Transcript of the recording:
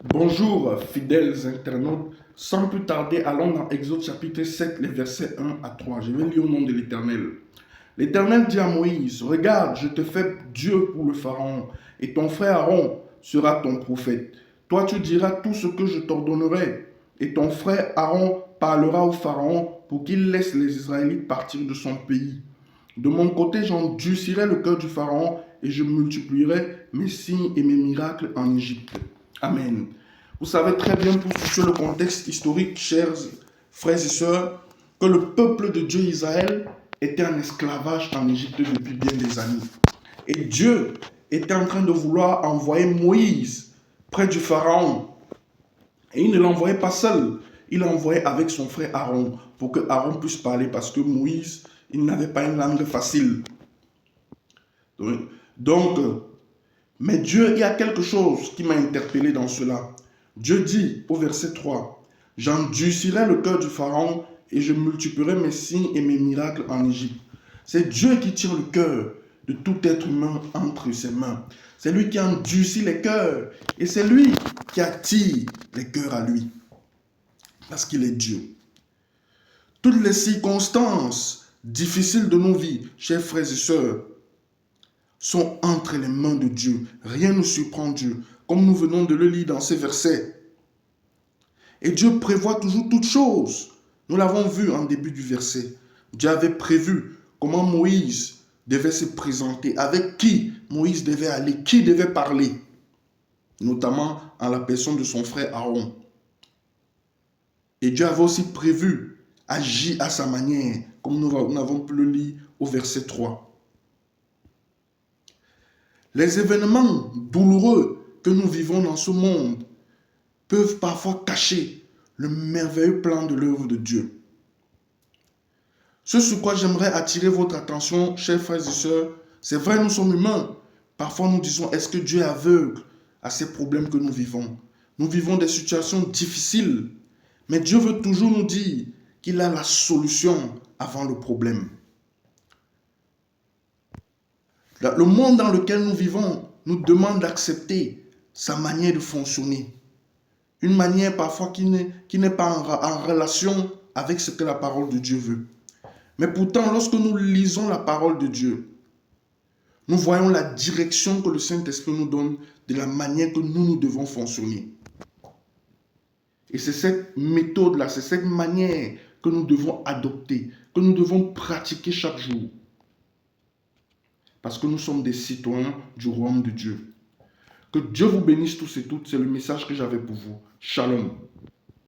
Bonjour, fidèles internautes. Sans plus tarder, allons dans Exode chapitre 7, les versets 1 à 3. Je vais lire au nom de l'Éternel. L'Éternel dit à Moïse, regarde, je te fais Dieu pour le Pharaon, et ton frère Aaron sera ton prophète. Toi, tu diras tout ce que je t'ordonnerai, et ton frère Aaron parlera au Pharaon pour qu'il laisse les Israélites partir de son pays. De mon côté, j'endurcirai le cœur du Pharaon, et je multiplierai mes signes et mes miracles en Égypte. Amen. Vous savez très bien, pour situer le contexte historique, chers frères et sœurs, que le peuple de Dieu Israël était en esclavage en Égypte depuis bien des années. Et Dieu était en train de vouloir envoyer Moïse près du Pharaon. Et il ne l'envoyait pas seul, il l'envoyait avec son frère Aaron pour que Aaron puisse parler parce que Moïse, il n'avait pas une langue facile. Donc, mais Dieu, il y a quelque chose qui m'a interpellé dans cela. Dieu dit au verset 3, « J'endurcirai le cœur du Pharaon et je multiplierai mes signes et mes miracles en Égypte. » C'est Dieu qui tient le cœur de tout être humain entre ses mains. C'est lui qui endurcit les cœurs et c'est lui qui attire les cœurs à lui. Parce qu'il est Dieu. Toutes les circonstances difficiles de nos vies, chers frères et sœurs, sont entre les mains de Dieu. Rien ne surprend Dieu, comme nous venons de le lire dans ces versets. Et Dieu prévoit toujours toutes choses. Nous l'avons vu en début du verset. Dieu avait prévu comment Moïse devait se présenter, avec qui Moïse devait aller, qui devait parler, notamment en la personne de son frère Aaron. Et Dieu avait aussi prévu agir à sa manière, comme nous avons pu le lire au verset 3. Les événements douloureux que nous vivons dans ce monde peuvent parfois cacher le merveilleux plan de l'œuvre de Dieu. Ce sur quoi j'aimerais attirer votre attention, chers frères et sœurs, c'est vrai, nous sommes humains. Parfois nous disons, est-ce que Dieu est aveugle à ces problèmes que nous vivons? Nous vivons des situations difficiles, mais Dieu veut toujours nous dire qu'il a la solution avant le problème. Le monde dans lequel nous vivons nous demande d'accepter sa manière de fonctionner. Une manière parfois qui n'est pas en relation avec ce que la parole de Dieu veut. Mais pourtant, lorsque nous lisons la parole de Dieu, nous voyons la direction que le Saint-Esprit nous donne de la manière que nous devons fonctionner. Et c'est cette méthode-là, c'est cette manière que nous devons adopter, que nous devons pratiquer chaque jour. Parce que nous sommes des citoyens du royaume de Dieu. Que Dieu vous bénisse tous et toutes. C'est le message que j'avais pour vous. Shalom.